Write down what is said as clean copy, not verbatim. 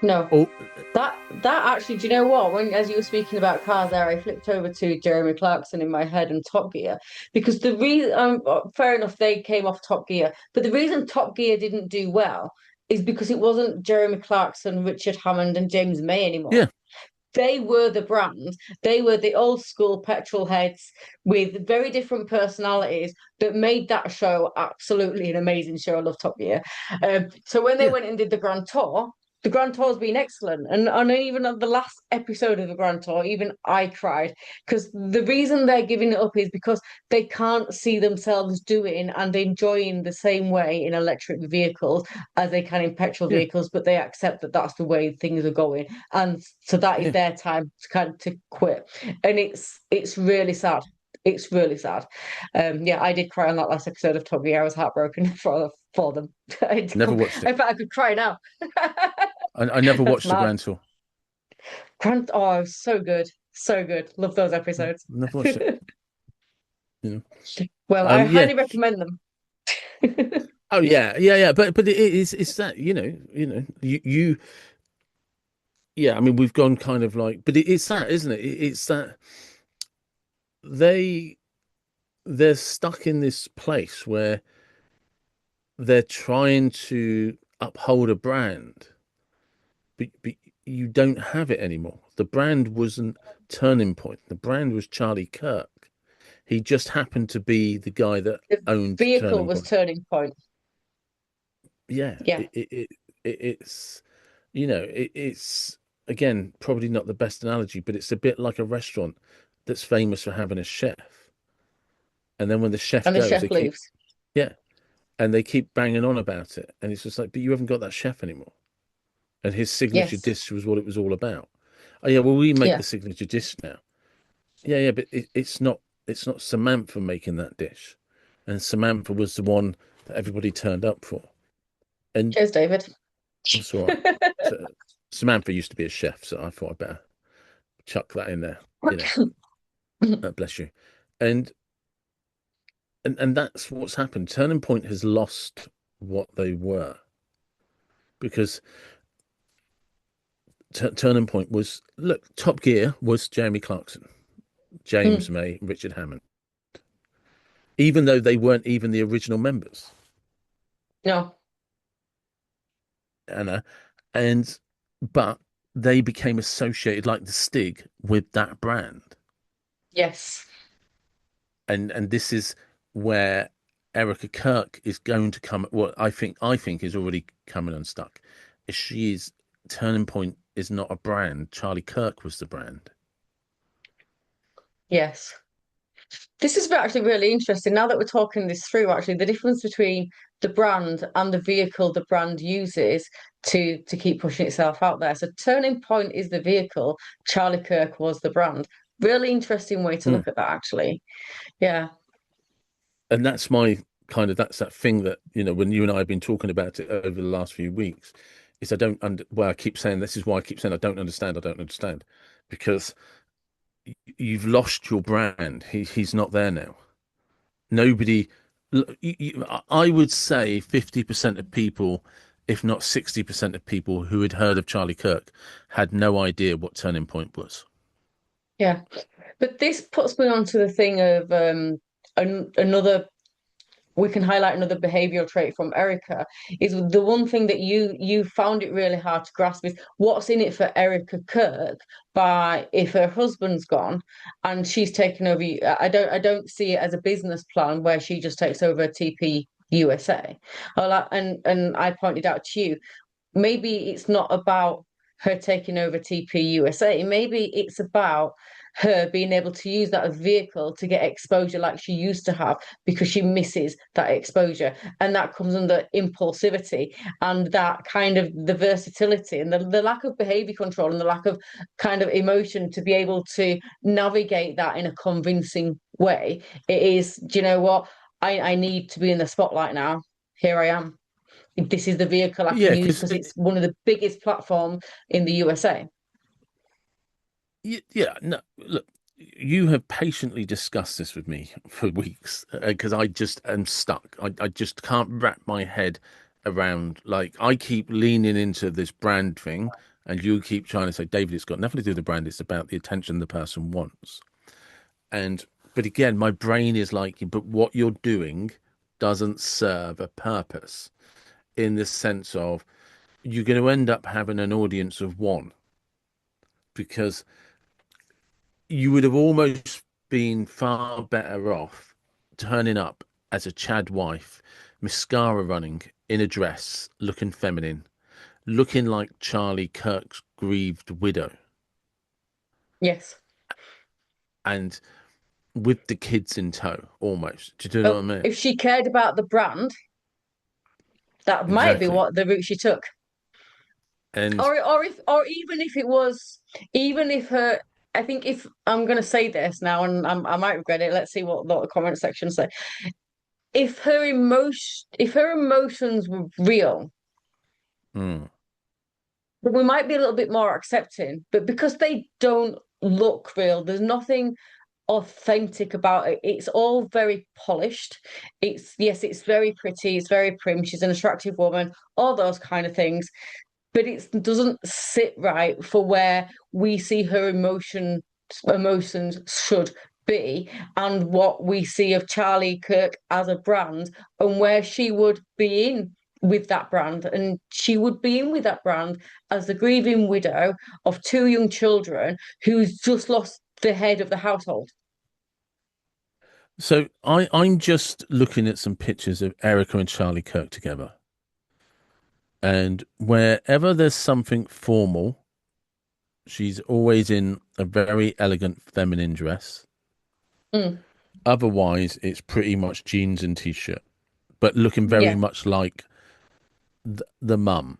No. Oh, That actually, do you know what? When as you were speaking about cars there, I flipped over to Jeremy Clarkson in my head and Top Gear because the reason, fair enough, they came off Top Gear, but the reason Top Gear didn't do well is because it wasn't Jeremy Clarkson, Richard Hammond, and James May anymore. yeah, They were the brand. They were the old school petrol heads with very different personalities that made that show absolutely an amazing show. I love Top Gear. So when they yeah, went and did the Grand Tour's been excellent. And even on the last episode of the Grand Tour, even I cried because the reason they're giving it up is because they can't see themselves doing and enjoying the same way in electric vehicles as they can in petrol yeah, vehicles, but they accept that that's the way things are going, and so that is yeah. their time to kind of to quit, and it's really sad. It's really sad. Yeah, I did cry on that last episode of Top Gear. I was heartbroken for them. In Never watched it. fact, I could cry now. I never That's watched the mad. Grand Tour. Oh, so good, so good. Love those episodes. Never watched it. You know. Well, I Yeah. highly recommend them. Oh yeah, yeah, yeah. But it's that yeah. I mean, we've gone kind of like, but it's that, isn't it? It's that they they're stuck in this place where they're trying to uphold a brand, but you don't have it anymore. The brand wasn't Turning Point. The brand was Charlie Kirk. He just happened to be the guy that The owned vehicle Turning was Point. Turning Point. Yeah, Yeah, it's it's again probably not the best analogy, but it's a bit like a restaurant that's famous for having a chef, and then when the chef and the goes, chef they keep leaves. yeah, and they keep banging on about it, and it's just like, but you haven't got that chef anymore, and his signature Yes. dish was what it was all about. Oh yeah, well we make Yeah. the signature dish now. Yeah, yeah, but it's not Samantha making that dish, and Samantha was the one that everybody turned up for, and Cheers, David. that's all right. So, Samantha used to be a chef, so I thought I'd better chuck that in there. You know, bless you. And and that's what's happened. Turning Point has lost what they were because Turning Point was look. Top Gear was Jeremy Clarkson, James Mm, May, Richard Hammond, even though they weren't even the original members. no. Anna, and but they became associated like the Stig with that brand. Yes. And this is where Erica Kirk is going to come. What I think is already coming unstuck. She's Turning Point is not a brand. Charlie Kirk was the brand. Yes. This is actually really interesting. Now that we're talking this through, actually, the difference between the brand and the vehicle the brand uses to keep pushing itself out there. So Turning Point is the vehicle, Charlie Kirk was the brand. Really interesting way to Mm. look at that, actually. Yeah. And that's my kind of that's that thing that when you and I have been talking about it over the last few weeks is I don't under well I keep saying this is why I keep saying I don't understand because you've lost your brand. He's not there now. Nobody, I would say 50% of people, if not 60% of people who had heard of Charlie Kirk had no idea what Turning Point was. Yeah. But this puts me on to the thing of another we can highlight another behavioral trait from Erica is the one thing that you found it really hard to grasp is what's in it for Erica Kirk by if her husband's gone and she's taken over. I don't see it as a business plan where she just takes over TP USA. And I pointed out to you maybe it's not about her taking over TP USA. Maybe it's about her being able to use that as a vehicle to get exposure like she used to have because she misses that exposure. And that comes under impulsivity and that kind of the versatility and the lack of behavior control and the lack of kind of emotion to be able to navigate that in a convincing way. It is, do you know what? I need to be in the spotlight now. Here I am. This is the vehicle I can Yeah, use because because it's one of the biggest platforms in the USA. yeah, no, look, you have patiently discussed this with me for weeks because I just am stuck. I just can't wrap my head around. Like I keep leaning into this brand thing, and you keep trying to say, David, it's got nothing to do with the brand. It's about the attention the person wants. And but again, my brain is like, but what you're doing doesn't serve a purpose in the sense of you're going to end up having an audience of one because you would have almost been far better off turning up as a Chad wife, mascara running in a dress, looking feminine, looking like Charlie Kirk's grieved widow, Yes. and with the kids in tow, almost. Do you know Oh, what I mean? if she cared about the brand, that might be Exactly. what the route she took. And Or even if it was, even if her, I think if I'm going to say this now, and I might regret it. Let's see what the comment section say. If her emotions were real, mm, then we might be a little bit more accepting. But because they don't look real, there's nothing authentic about it. It's all very polished. It's yes, it's very pretty, it's very prim. She's an attractive woman, all those kind of things. But it doesn't sit right for where we see her emotions should be and what we see of Charlie Kirk as a brand and where she would be in with that brand. And she would be in with that brand as the grieving widow of two young children who's just lost the head of the household. so I'm just looking at some pictures of Erica and Charlie Kirk together. And wherever there's something formal, she's always in a very elegant feminine dress. Mm, Otherwise, it's pretty much jeans and t-shirt, but looking very yeah. much like the mum.